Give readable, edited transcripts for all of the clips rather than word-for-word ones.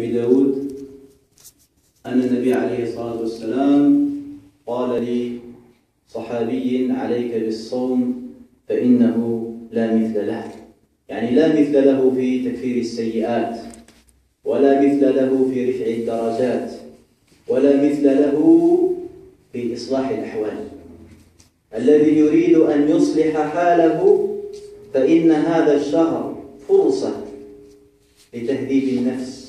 أبي داود أن النبي عليه الصلاة والسلام قال لصحابي عليك بالصوم فإنه لا مثل له، يعني لا مثل له في تكفير السيئات، ولا مثل له في رفع الدرجات، ولا مثل له في إصلاح الأحوال. الذي يريد أن يصلح حاله فإن هذا الشهر فرصة لتهذيب النفس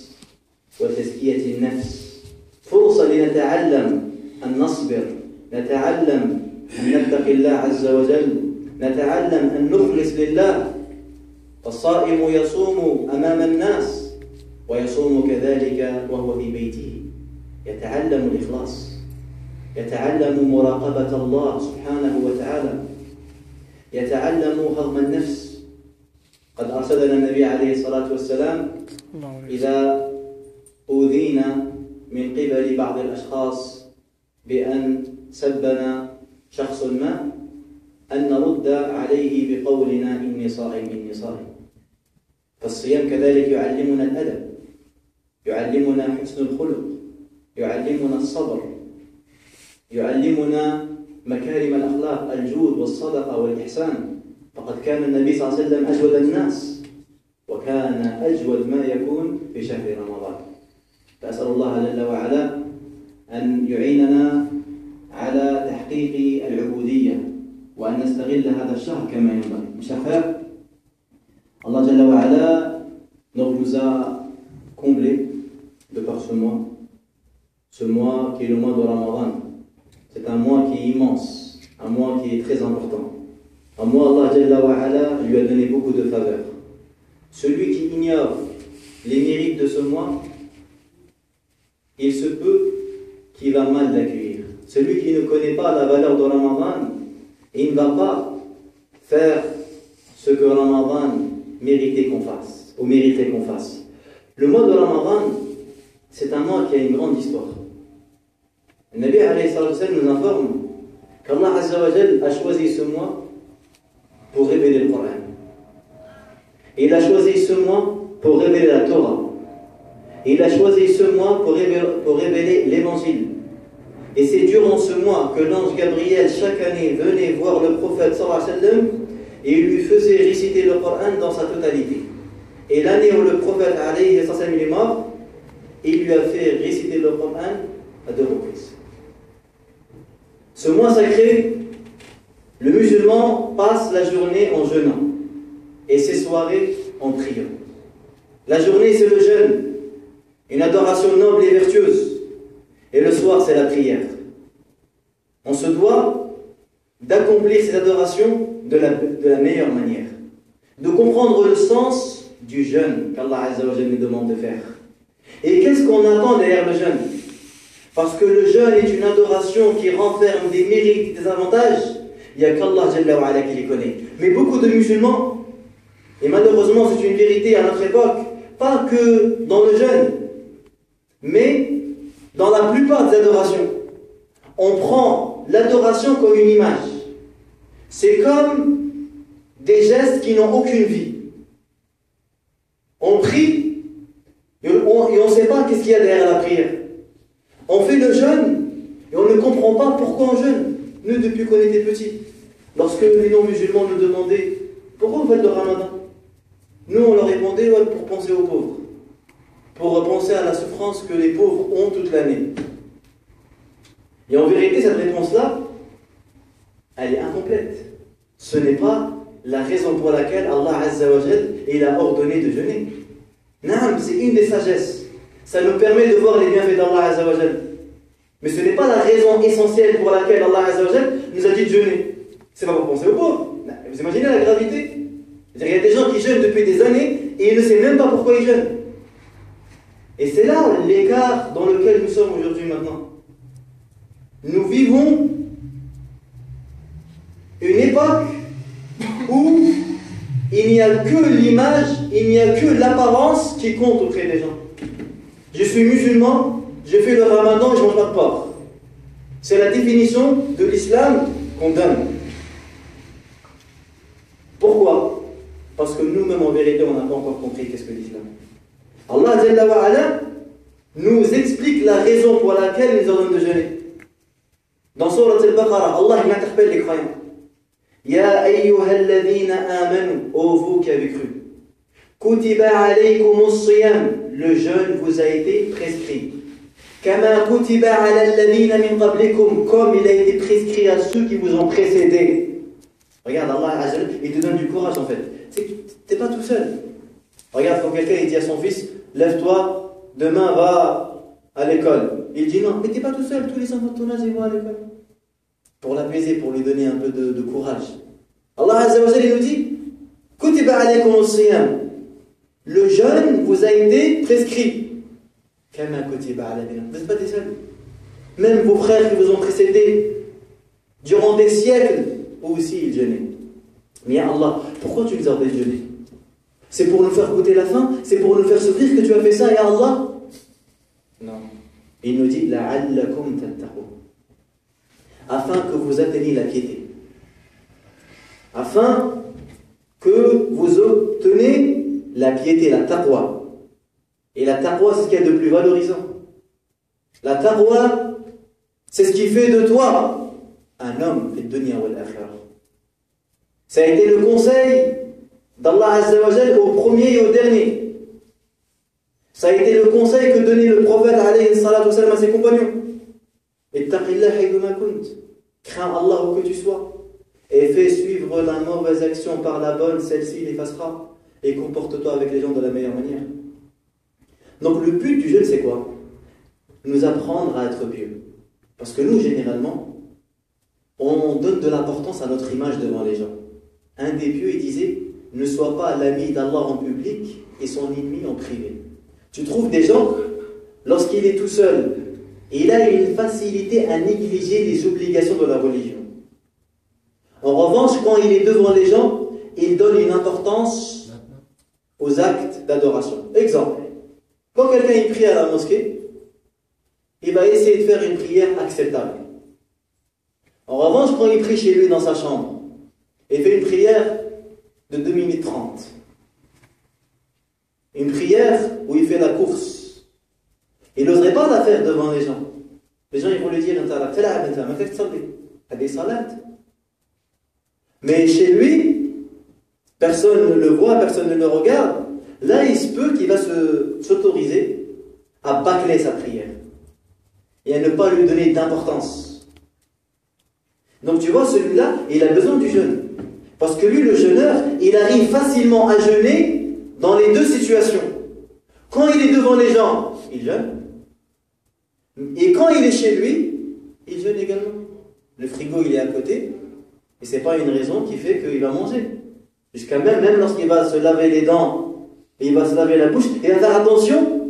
وتزكية النفس، فرصة لنتعلم أن نصبر، نتعلم أن نتقي الله عز وجل، نتعلم أن نخلص لله. فالصائم يصوم أمام الناس ويصوم كذلك وهو في بيته، يتعلم الإخلاص، يتعلم مراقبة الله سبحانه وتعالى، يتعلم هضم النفس. قد أرشدنا النبي عليه الصلاة والسلام إذا أوذينا من قبل بعض الأشخاص بأن سبنا شخص ما أن نرد عليه بقولنا إني صائم إني صائم. فالصيام كذلك يعلمنا الأدب، يعلمنا حسن الخلق، يعلمنا الصبر، يعلمنا مكارم الأخلاق، الجود والصدقة والإحسان. فقد كان النبي صلى الله عليه وسلم أجود الناس، وكان أجود ما يكون في شهر رمضان. فأسأل الله جل وعلا أن يعيننا على تحقيق العبودية وأن نستغل هذا الشهر كما ينبغي. Mes chers frères, Allah Jalla wa Ala nous a comblés de par ce mois qui est le mois de Ramadan. C'est un mois qui est immense, un mois qui est très important. Un mois, Allah Jalla wa Ala lui a donné beaucoup de faveurs. Celui qui ignore les mérites de ce mois, il se peut qu'il va mal l'accueillir. Celui qui ne connaît pas la valeur de Ramadan, il ne va pas faire ce que Ramadan méritait qu'on fasse, ou méritait qu'on fasse. Le mois de Ramadan, c'est un mois qui a une grande histoire. Le Nabi alayhi salatu wa sallam nous informe qu'Allah Azza wa Jal a choisi ce mois pour révéler le Coran. Il a choisi ce mois pour révéler la Torah. Il a choisi ce mois pour révéler l'Évangile. Et c'est durant ce mois que l'ange Gabriel, chaque année, venait voir le prophète sallallahu alayhi wa sallam et il lui faisait réciter le Coran dans sa totalité. Et l'année où le prophète alayhi wa sallam est mort, il lui a fait réciter le Coran à 2 reprises. Ce mois sacré, le musulman passe la journée en jeûnant et ses soirées en priant. La journée, c'est le jeûne, une adoration noble et vertueuse. Et le soir, c'est la prière. On se doit d'accomplir cette adoration de la meilleure manière, de comprendre le sens du jeûne qu'Allah Azza wa Jalla nous demande de faire. Et qu'est-ce qu'on attend derrière le jeûne? Parce que le jeûne est une adoration qui renferme des mérites et des avantages. Il n'y a qu'Allah Jalla wa Ala qui les connaît. Mais beaucoup de musulmans, et malheureusement c'est une vérité à notre époque, pas que dans le jeûne, mais dans la plupart des adorations, on prend l'adoration comme une image. C'est comme des gestes qui n'ont aucune vie. On prie et on ne sait pas qu'est-ce qu'il y a derrière la prière. On fait le jeûne et on ne comprend pas pourquoi on jeûne. Nous, depuis qu'on était petits, lorsque les non-musulmans nous demandaient pourquoi vous faites le ramadan, nous on leur répondait ouais, pour penser aux pauvres, pour penser à la souffrance que les pauvres ont toute l'année. Et en vérité, cette réponse-là, elle est incomplète. Ce n'est pas la raison pour laquelle Allah Azza wa Jal il a ordonné de jeûner. Non, c'est une des sagesses. Ça nous permet de voir les bienfaits d'Allah Azza wa Jal. Mais ce n'est pas la raison essentielle pour laquelle Allah Azza wa Jal nous a dit de jeûner. C'est pas pour penser aux pauvres. Non, vous imaginez la gravité? Il y a des gens qui jeûnent depuis des années et ils ne savent même pas pourquoi ils jeûnent. Et c'est là l'écart dans lequel nous sommes aujourd'hui maintenant. Nous vivons une époque où il n'y a que l'image, il n'y a que l'apparence qui compte auprès des gens. Je suis musulman, je fais le ramadan et je ne mange pas de porc. C'est la définition de l'islam qu'on donne. Pourquoi? Parce que nous-mêmes en vérité on n'a pas encore compris qu'est-ce que l'islam. Allah Jalla wa Ala, nous explique la raison pour laquelle il nous ordonne de jeûner. Dans Sourate Al-Baqarah, Allah interpelle les croyants. Ya ayyuhalladhina amanu, ô vous qui avez cru. Kutiba alaykumus siyam, le jeûne vous a été prescrit. Kama kutiba ala alladhina min qablikum, comme il a été prescrit à ceux qui vous ont précédés. Regarde, Allah Azza wa Jalla, il te donne du courage en fait. C'est que tu n'es pas tout seul. Regarde, quand quelqu'un il dit à son fils, lève-toi, demain va à l'école. Il dit non, mais tu n'es pas tout seul, tous les enfants de ton âge ils vont à l'école. Pour l'apaiser, pour lui donner un peu de courage. Allah Azza wa Jalla il nous dit, Kutiba alaykumus siyam, le jeûne vous a été prescrit. Kama kutiba ala alladhina, vous n'êtes pas des seuls. Même vos frères qui vous ont précédés, durant des siècles, eux aussi ils jeûnaient. Mais Allah, pourquoi tu nous ordonnes de jeûner? C'est pour nous faire goûter la faim? C'est pour nous faire souffrir que tu as fait ça, ya Allah? Non. Il nous dit la'allakum tattaqun, afin que vous atteigniez la piété, afin que vous obtenez la piété, la taqwa. Et la taqwa, c'est ce qu'il y a de plus valorisant. La taqwa, c'est ce qui fait de toi un homme fi dunya wal akhirah. Ça a été le conseil d'Allah Azza wa Jalla au premier et au dernier. Ça a été le conseil que donnait le prophète alayhi salatu wassalam à ses compagnons. Ittaqillah hayduma kunt. Crains Allah où que tu sois. Et fais suivre la mauvaise action par la bonne, celle-ci l'effacera. Et comporte-toi avec les gens de la meilleure manière. Donc le but du jeûne, c'est quoi? Nous apprendre à être pieux. Parce que nous, généralement, on donne de l'importance à notre image devant les gens. Un des pieux, il disait, ne sois pas l'ami d'Allah en public et son ennemi en privé. Tu trouves des gens, lorsqu'il est tout seul, il a une facilité à négliger les obligations de la religion. En revanche, quand il est devant les gens, il donne une importance aux actes d'adoration. Exemple, quand quelqu'un il prie à la mosquée, il va essayer de faire une prière acceptable. En revanche, quand il prie chez lui dans sa chambre, il fait une prière de 2 minutes 30. Une prière où il fait la course. Il n'oserait pas la faire devant les gens. Les gens ils vont lui dire mais chez lui, personne ne le voit, personne ne le regarde. Là, il se peut qu'il va s'autoriser à bâcler sa prière et à ne pas lui donner d'importance. Donc tu vois, celui-là, il a besoin du jeûne. Parce que lui, le jeûneur, il arrive facilement à jeûner dans les deux situations. Quand il est devant les gens, il jeûne. Et quand il est chez lui, il jeûne également. Le frigo, il est à côté. Et ce n'est pas une raison qui fait qu'il va manger. Jusqu'à même lorsqu'il va se laver les dents, et il va se laver la bouche, il va faire attention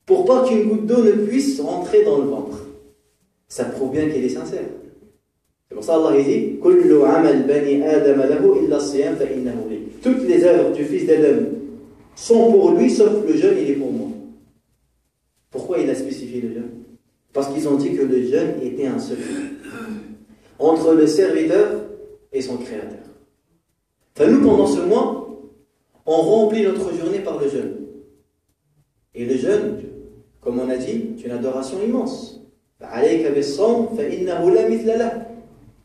pour pas qu'une goutte d'eau ne puisse rentrer dans le ventre. Ça prouve bien qu'il est sincère. C'est pour ça Allah dit Kullu amal bani Adam lahu illa siyam fa innahu li. Toutes les œuvres du fils d'Adam sont pour lui, sauf le jeûne, il est pour moi. Pourquoi il a spécifié le jeûne? Parce qu'ils ont dit que le jeûne était un secret entre le serviteur et son créateur. Enfin, nous, pendant ce mois, on remplit notre journée par le jeûne. Et le jeûne, comme on a dit, c'est une adoration immense.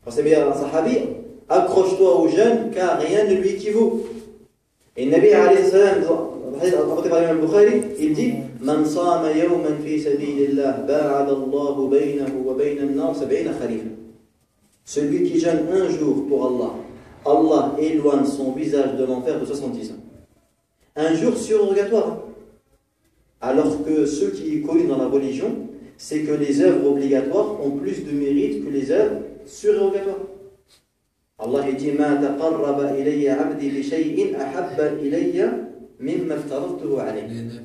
C'est bien un sahabi, accroche-toi au jeûne car rien ne lui équivaut. Et le Nabi alayhi salam, rapporté par l'imam Bukhari, il dit Man sama yawman fi sabilillah ba'ada Allahu baynahu wa bayna an-nar 70 kharifa. Celui qui jeûne un jour pour Allah, Allah éloigne son visage de l'enfer de 70 ans. Un jour surrogatoire. Alors que ceux qui connus dans la religion, c'est que les œuvres obligatoires ont plus de mérite que les œuvres surrogatoires. Allah dit Ma taqarraba ilayya 'abdi bi shay'in ahabba ilayya mimma aftaradtuhu alayhi.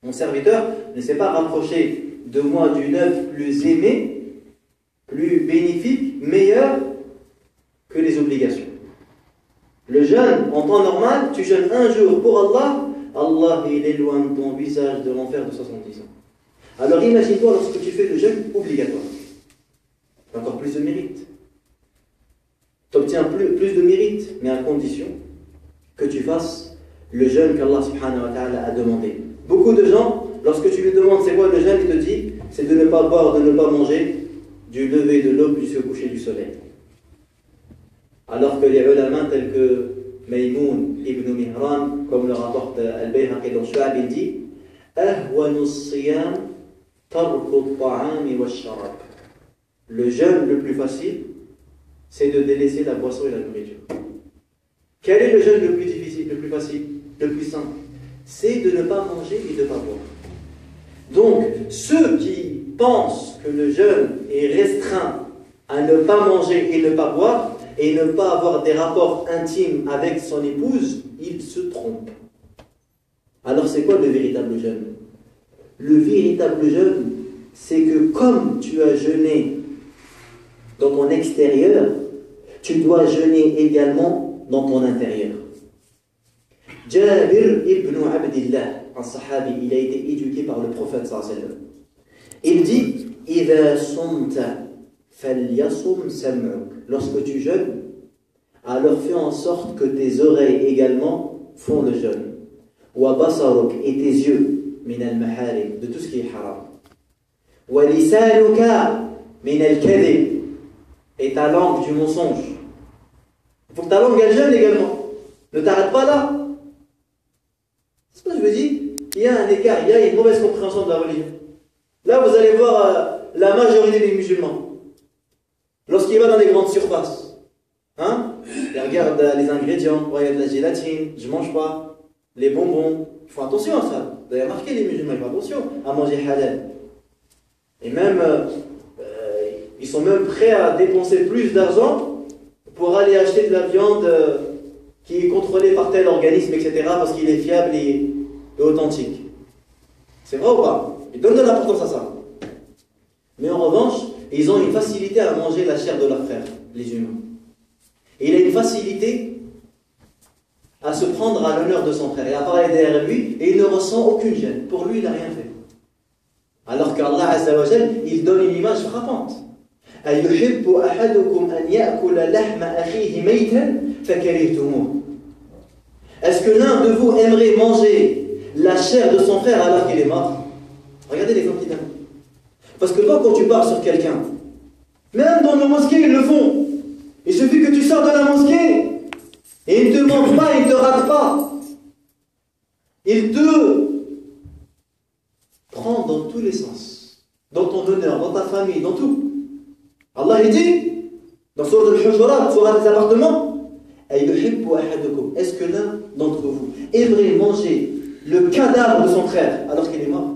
Mon serviteur ne s'est pas rapproché de moi d'une œuvre plus aimée, plus bénéfique, meilleure que les obligations. Le jeûne, en temps normal, tu jeûnes un jour pour Allah, Allah il éloigne ton visage de l'enfer de 70 ans. Alors imagine-toi lorsque tu fais le jeûne obligatoire. Encore plus de mérite. Tu obtiens plus de mérite, mais à condition que tu fasses le jeûne qu'Allah subhanahu wa ta'ala a demandé. Beaucoup de gens, lorsque tu lui demandes c'est quoi le jeûne, il te dit c'est de ne pas boire, de ne pas manger du lever de l'aube jusqu'au coucher du soleil. Alors que les ulama tels que Maymoun ibn Mihran, comme le rapporte Al-Bayhaqi dans Shu'ab, il dit Ahwanu as-siyam tarku at-ta'ami wash-sharab. Le jeûne le plus facile, c'est de délaisser la boisson et la nourriture. Quel est le jeûne le plus difficile, le plus facile, le plus simple? C'est de ne pas manger et de ne pas boire. Donc, ceux qui pensent que le jeûne est restreint à ne pas manger et ne pas boire, et ne pas avoir des rapports intimes avec son épouse, ils se trompent. Alors c'est quoi le véritable jeûne? Le véritable jeûne, c'est que comme tu as jeûné dans ton extérieur, tu dois jeûner également dans ton intérieur. Jabir ibn Abdillah, un sahabi, il a été éduqué par le prophète sallallahu alayhi wa sallam. Il dit إِذَا صُمْتَ فَلْيَصُمْ سَمْعُكَ. Lorsque tu jeûnes, alors fais en sorte que tes oreilles également font le jeûne. وَبَصَرُكَ, et tes yeux, مِنَ الْمَحَارِمِ, de tout ce qui est haram. وَلِسَانُكَ مِنَ الْكَذِبِ, et ta langue du mensonge. Il faut que ta langue elle jeûne également. Ne t'arrête pas là. C'est ce que je veux dire. Il y a un écart, il y a une mauvaise compréhension de la religion. Là, vous allez voir la majorité des musulmans. Lorsqu'il va dans les grandes surfaces, hein, il regarde les ingrédients, il y a de la gélatine, je ne mange pas, les bonbons, il faut attention à ça. Vous avez remarqué les musulmans, ils font attention à manger halal. Et même, ils sont même prêts à dépenser plus d'argent pour aller acheter de la viande qui est contrôlée par tel organisme, etc., parce qu'il est fiable et authentique. C'est vrai ou pas? Ils donnent de l'importance à ça. Mais en revanche, ils ont une facilité à manger la chair de leurs frères, les humains. Et il a une facilité à se prendre à l'honneur de son frère et à parler derrière lui, et il ne ressent aucune gêne. Pour lui, il n'a rien fait. Alors qu'Allah Azza wa Jal, il donne une image frappante. أَيُحِبُّ أَحَدُكُمْ أَنْ يَأْكُلَ لَحْمَ أَخِيهِ مَيْتًا فَكَرِهْتُمُوهُ. Est-ce que l'un de vous aimerait manger la chair de son frère alors qu'il est mort? Regardez l'exemple qu'il donne. Parce que toi, quand tu parles sur quelqu'un, même dans nos mosquées, ils le font. Il suffit que tu sors de la mosquée et il ne te manque pas, il ne te rate pas. Il te prend dans tous les sens. Dans ton honneur, dans ta famille, dans tout. Allah il dit, dans Sourate Al-Hujurat, Sourate des appartements, est-ce que l'un d'entre vous aimerait manger le cadavre de son frère alors qu'il est mort?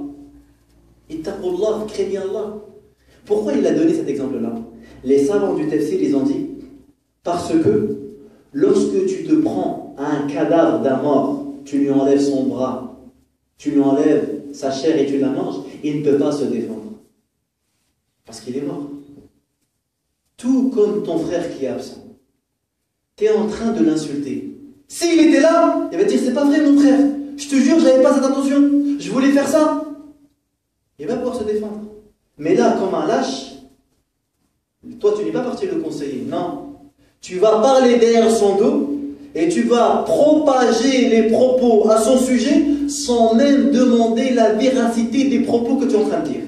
Ittaqullah, craignez Allah. Pourquoi il a donné cet exemple-là? Les savants du tafsir, ils ont dit parce que lorsque tu te prends à un cadavre d'un mort, tu lui enlèves son bras, tu lui enlèves sa chair et tu la manges, il ne peut pas se défendre. Parce qu'il est mort. Tout comme ton frère qui est absent. Tu es en train de l'insulter. S'il était là, il va dire c'est pas vrai mon frère. Je te jure, j'avais pas cette intention. Je voulais faire ça. Il va pouvoir se défendre. Mais là, comme un lâche, toi tu n'es pas parti le conseiller. Non. Tu vas parler derrière son dos et tu vas propager les propos à son sujet sans même demander la véracité des propos que tu es en train de dire.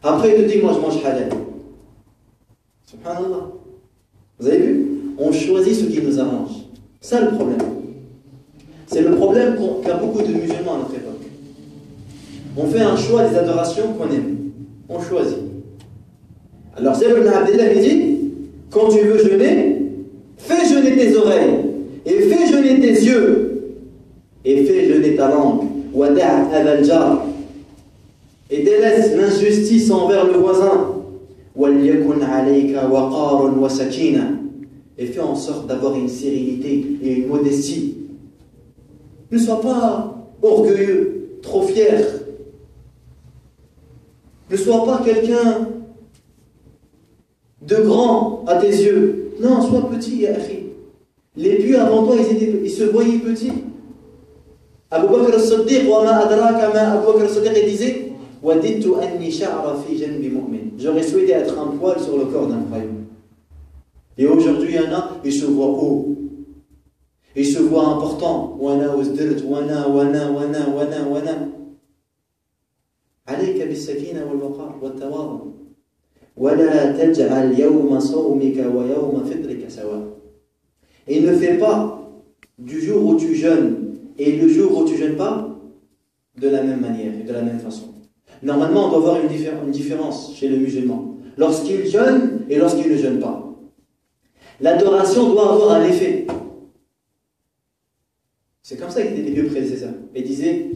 Après il te dit moi je mange halal. Subhanallah. Vous avez vu? On choisit ce qui nous arrange. C'est ça le problème. C'est le problème qu'a beaucoup de musulmans à notre époque. On fait un choix des adorations qu'on aime. On choisit. Alors Jabir ibn Abdillah il dit, quand tu veux jeûner, fais jeûner tes oreilles, et fais jeûner tes yeux, et fais jeûner ta langue. Wada' abal jar, et délaisse l'injustice envers le voisin. Walyakun alayka waqarun wa sakina, et fais en sorte d'avoir une sérénité et une modestie. Ne sois pas orgueilleux, trop fier. Ne sois pas quelqu'un de grand à tes yeux. Non, sois petit, ya akhi. Les pieux avant toi, ils se voyaient petits. Abu Bakr al-Siddiq, wa ma adraka ma Abu Bakr al-Siddiq, il disait Wadittu anni sha'ra fi janbi mu'min. J'aurais souhaité être un poil sur le corps d'un croyant. Et aujourd'hui, il y en a, ils se voient haut. Il se voit important. Wana uzdirt, wana. عليك بالسكينة والوقار والتواضع ولا تجعل يوم صومك ويوم فطرك سواء. Et ne fais pas du jour où tu jeûnes et le jour où tu jeûnes pas de la même manière et de la même façon. Normalement, on doit voir une différence chez le musulman lorsqu'il jeûne et lorsqu'il ne jeûne pas. L'adoration doit avoir un effet. C'est comme ça que les vieux prédécesseurs. Ils disaient,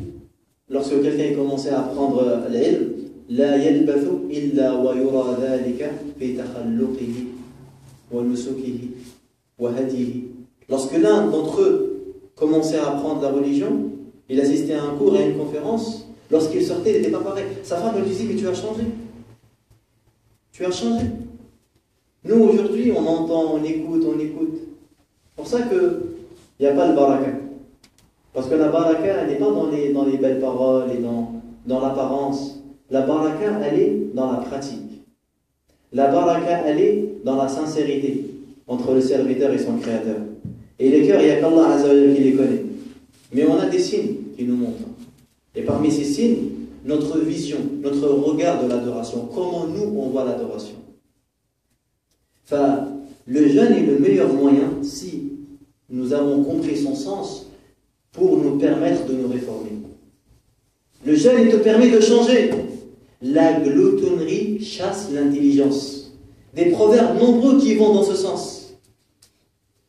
lorsque quelqu'un commençait à apprendre l'ilm, la yalbathu illa wa yura dhalika fi takhalluqihi wa nusukihi wa hadihi. Lorsque l'un d'entre eux commençait à apprendre la religion, il assistait à un cours et à une conférence, lorsqu'il sortait, il n'était pas pareil. Sa femme lui disait, mais tu as changé. Tu as changé. Nous, aujourd'hui, on entend, on écoute. C'est pour ça qu'il n'y a pas le baraka. Parce que la baraka, elle n'est pas dans les belles paroles et dans l'apparence. La baraka, elle est dans la pratique. La baraka, elle est dans la sincérité entre le serviteur et son créateur. Et les cœurs, il n'y a qu'Allah Azza wa Jalla qui les connaît. Mais on a des signes qui nous montrent. Et parmi ces signes, notre vision, notre regard de l'adoration, comment nous, on voit l'adoration. Enfin, le jeûne est le meilleur moyen, si nous avons compris son sens, pour nous permettre de nous réformer. Le jeûne, il te permet de changer. La gloutonnerie chasse l'intelligence. Des proverbes nombreux qui vont dans ce sens.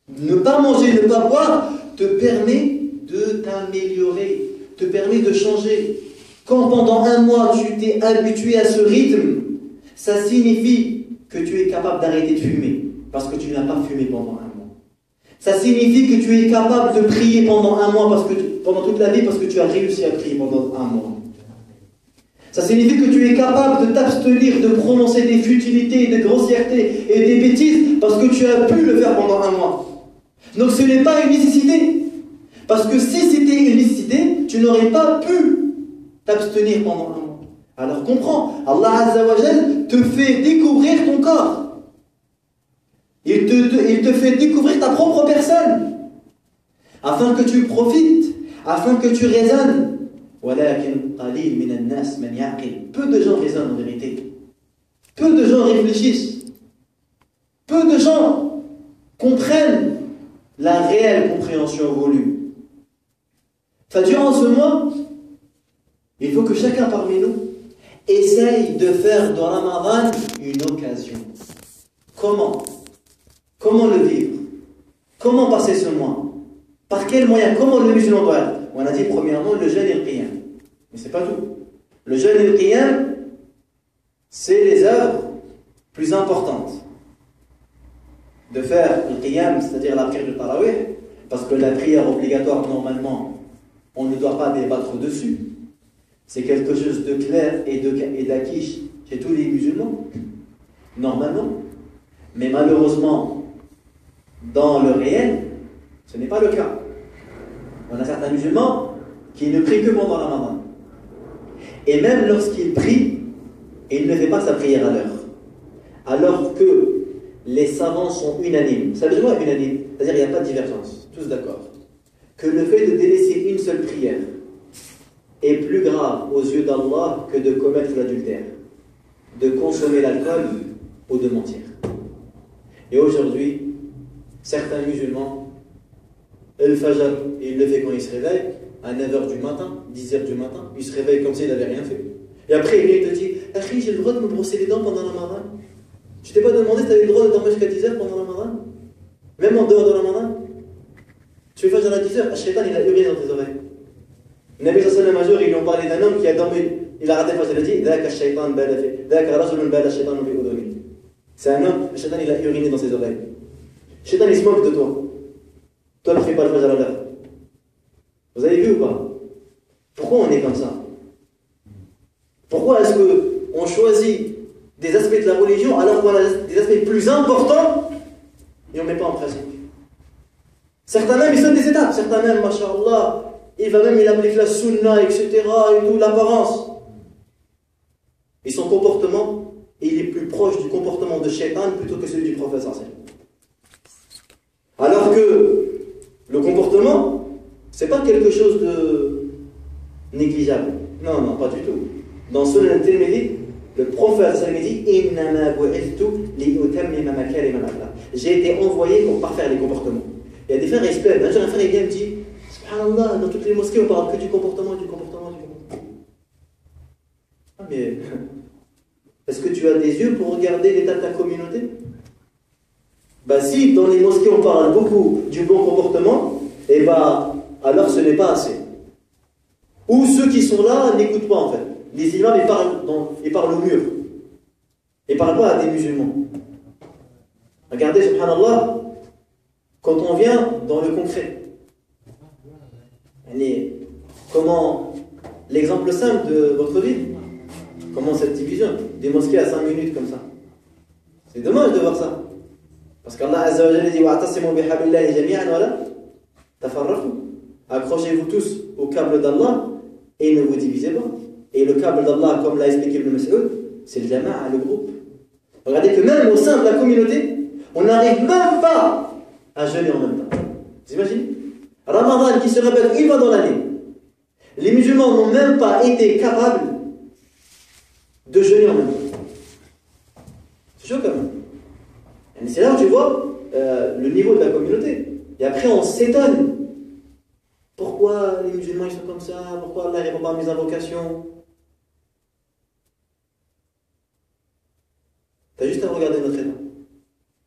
Ne pas manger, ne pas boire, te permet de t'améliorer, te permet de changer. Quand pendant un mois tu t'es habitué à ce rythme, ça signifie que tu es capable d'arrêter de fumer, parce que tu n'as pas fumé pendant un mois. Ça signifie que tu es capable de prier pendant un mois, pendant toute la vie, parce que tu as réussi à prier pendant un mois. Ça signifie que tu es capable de t'abstenir, de prononcer des futilités, des grossièretés et des bêtises, parce que tu as pu le faire pendant un mois. Donc ce n'est pas une nécessité. Parce que si c'était une nécessité, tu n'aurais pas pu t'abstenir pendant un mois. Alors comprends, Allah Azza wa Jal te fait découvrir ton corps. Il te fait découvrir ta propre personne. Afin que tu profites, afin que tu raisonnes. Peu de gens raisonnent en vérité. Peu de gens réfléchissent. Peu de gens comprennent la réelle compréhension voulue. Enfin, durant ce mois, il faut que chacun parmi nous essaye de faire de Ramadan une occasion. Comment le vivre? Comment passer ce mois? Par quel moyen? Comment le musulman doit être? On a dit premièrement le jeûne et le qiyam. Mais c'est pas tout. Le jeûne et le qiyam, c'est les œuvres plus importantes. De faire le qiyam, c'est-à-dire la prière de Tarawih, parce que la prière obligatoire, normalement, on ne doit pas débattre dessus. C'est quelque chose de clair et d'acquis chez tous les musulmans, normalement. Mais malheureusement, dans le réel, ce n'est pas le cas. On a certains musulmans qui ne prient que pendant la Ramadan. Et même lorsqu'il prie, il ne fait pas sa prière à l'heure. Alors que les savants sont unanimes. Ça veut dire quoi unanime? C'est-à-dire qu'il n'y a pas de divergence. Tous d'accord. Que le fait de délaisser une seule prière est plus grave aux yeux d'Allah que de commettre l'adultère, de consommer l'alcool ou de mentir. Et aujourd'hui, certains musulmans, le Fajr, il le fait quand il se réveille, à 9h du matin, 10h du matin, il se réveille comme s'il n'avait rien fait. Et après, il vient et te dit, Akhi, j'ai le droit de me brosser les dents pendant le Ramadan. Tu t'es pas demandé si tu avais le droit de dormir jusqu'à 10h pendant le Ramadan? Même en dehors de Ramadan? Tu fais Fajr à 10h, Shaitan, il a uriné dans tes oreilles. Nabi sallallahu alayhi wa sallam, ils lui ont parlé d'un homme qui a dormi, il a raté Fajr, il a dit, Dhaka Shaitan bala fi, Dhaka rajulun bala Shaitan fi uduni. C'est un homme, Shaitan, il a uriné dans ses oreilles. Shaitan, il se moque de toi. Toi, tu ne fais pas le Fajr à l'heure. Vous avez vu ou pas? Pourquoi on est comme ça? Pourquoi est-ce qu'on choisit des aspects de la religion alors qu'on a des aspects plus importants et on ne met pas en pratique? Certains même, ils sautent des étapes. Certains même, masha'Allah, il applique la sunna, etc. et tout, l'apparence. Et son comportement, il est plus proche du comportement de Shaitan plutôt que celui du prophète. Alors que Le comportement, c'est pas quelque chose de négligeable. Non, non, pas du tout. Dans Sunan al-Tirmidhi, le prophète dit j'ai été envoyé pour parfaire les comportements. Il y a des frères experts. Un jour, un frère il vient et me dit subhanallah, dans toutes les mosquées on parle que du comportement, du comportement, du comportement. Ah, mais est-ce que tu as des yeux pour regarder l'état de ta communauté? Bah, si dans les mosquées on parle beaucoup du bon comportement, et bah alors ce n'est pas assez. Ou ceux qui sont là n'écoutent pas en fait. Les imams ils parlent au mur. Ils ne parlent pas à des musulmans. Regardez, subhanallah, quand on vient dans le concret. Comment l'exemple simple de votre ville, comment cette division, des mosquées à 5 minutes comme ça. C'est dommage de voir ça. Parce qu'Allah Azza wa Jalla dit wa'tasimu bihablillahi jami'an wa la tafarraqu. Accrochez-vous tous au câble d'Allah et ne vous divisez pas. Et le câble d'Allah, comme l'a expliqué Ibn Mas'ud, c'est le jama'a, le groupe. Regardez que même au sein de la communauté, on n'arrive même pas à jeûner en même temps. Vous imaginez? Ramadan qui se répète une fois dans l'année. Les musulmans n'ont même pas été capables de jeûner en même temps. C'est chaud quand même. Et c'est là où tu vois le niveau de la communauté. Et après on s'étonne. Pourquoi les musulmans ils sont comme ça? Pourquoi Allah ne répond pas à mes invocations? T'as juste à regarder notre état.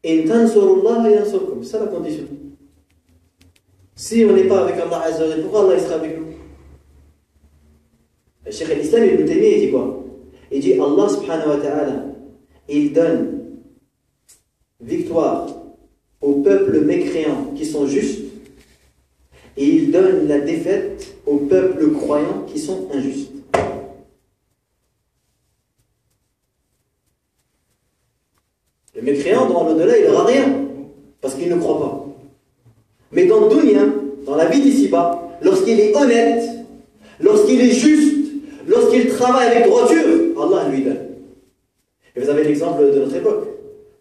In tansurullah yansurkum. C'est ça la condition. Si on n'est pas avec Allah Azza wa Jalla, pourquoi Allah il sera avec nous? Le Cheikh al-Islam Ibn Taymiyyah il dit quoi? Il dit Allah subhanahu wa ta'ala, il donne victoire aux peuples mécréants qui sont justes et il donne la défaite aux peuples croyants qui sont injustes. Le mécréant dans l'au-delà il n'aura rien parce qu'il ne croit pas. Mais dans le dunya, dans la vie d'ici-bas, lorsqu'il est honnête, lorsqu'il est juste, lorsqu'il travaille avec droiture, Allah lui donne. Et vous avez l'exemple de notre époque.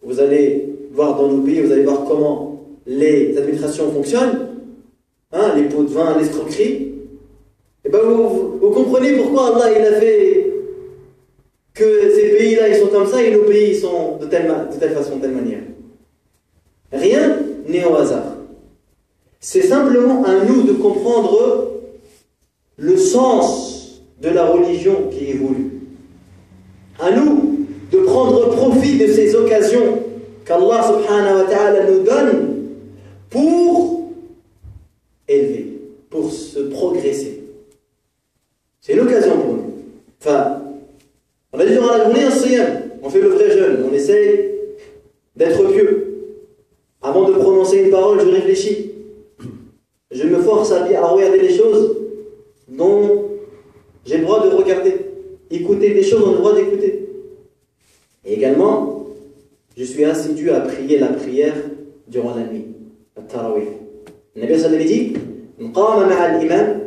Vous allez voir dans nos pays, vous allez voir comment les administrations fonctionnent, hein, les pots de vin, l'escroquerie. Et bien vous comprenez pourquoi Allah il a fait que ces pays-là ils sont comme ça et nos pays ils sont de telle façon, de telle manière. Rien n'est au hasard. C'est simplement à nous de comprendre le sens de la religion qui évolue. À nous de prendre profit de ces occasions qu'Allah subhanahu wa ta'ala nous donne pour élever, pour se progresser. C'est une occasion pour nous. Enfin, on a dit durant la journée un siyam, on fait le vrai jeûne, on essaye d'être pieux. Avant de prononcer une parole, je réfléchis. Je me force à regarder les choses dont j'ai le droit de regarder, écouter des choses dont j'ai le droit d'écouter. Et également, je suis assidu à prier la prière durant la nuit, la tarawih. Le Nabi sallallahu alayhi wa sallam dit qama ma'a al-imam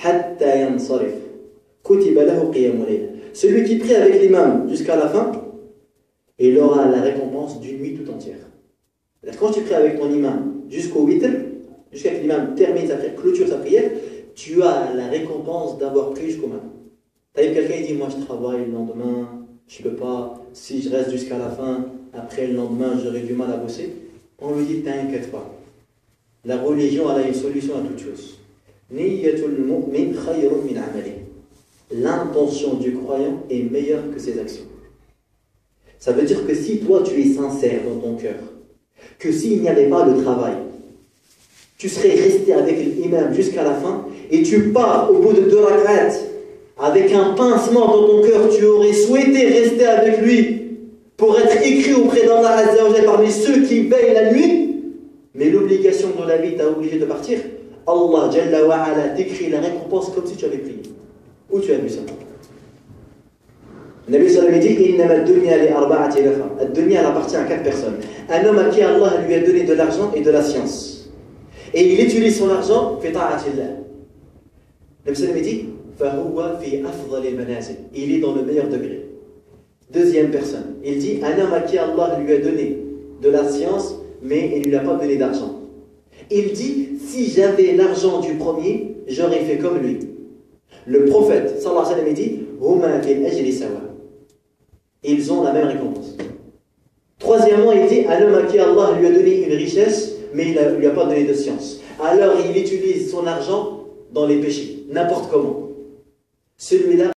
hatta yansarif kutiba lahu qiyam layl. Celui qui prie avec l'imam jusqu'à la fin, il aura la récompense d'une nuit tout entière. Quand tu pries avec ton imam jusqu'au witr, jusqu'à ce que l'imam termine sa prière, clôture sa prière, tu as la récompense d'avoir prié jusqu'au matin. T'as vu quelqu'un qui dit moi je travaille le lendemain, je ne peux pas, si je reste jusqu'à la fin, après le lendemain j'aurai du mal à bosser. On lui dit t'inquiète pas. La religion elle a une solution à toute chose. Niyyatul mu'min khayrun min amali. L'intention du croyant est meilleure que ses actions. Ça veut dire que si toi tu es sincère dans ton cœur, que s'il n'y avait pas le travail, tu serais resté avec l'imam jusqu'à la fin et tu pars au bout de 2 rak'at avec un pincement dans ton cœur, tu aurais souhaité rester avec lui pour être écrit auprès d'Allah Azza wa Jalla parmi ceux qui veillent la nuit, mais l'obligation de la vie t'a obligé de partir. Allah Jalla wa Ala t'écrit la récompense comme si tu avais prié. Où tu as vu ça? Le Nabi sallallahu alayhi wa sallam dit innama ad-dunya li arba'ati nafar. Ad-dunya elle appartient à 4 personnes. Un homme à qui Allah lui a donné de l'argent et de la science. Et il utilise son argent fi ta'atillah. Le Nabi sallallahu alayhi wa sallam dit fahuwa fi afdal al-manazil. Il est dans le meilleur degré. Deuxième personne, il dit un homme à qui Allah lui a donné de la science mais il ne lui a pas donné d'argent. Il dit, si j'avais l'argent du premier, j'aurais fait comme lui. Le prophète, sallallahu alayhi wa sallam, dit, Huma fil ajri sawa. Ils ont la même récompense. Troisièmement, il dit, un homme à qui Allah lui a donné une richesse, mais il ne lui a pas donné de science. Alors il utilise son argent dans les péchés, n'importe comment. Celui-là,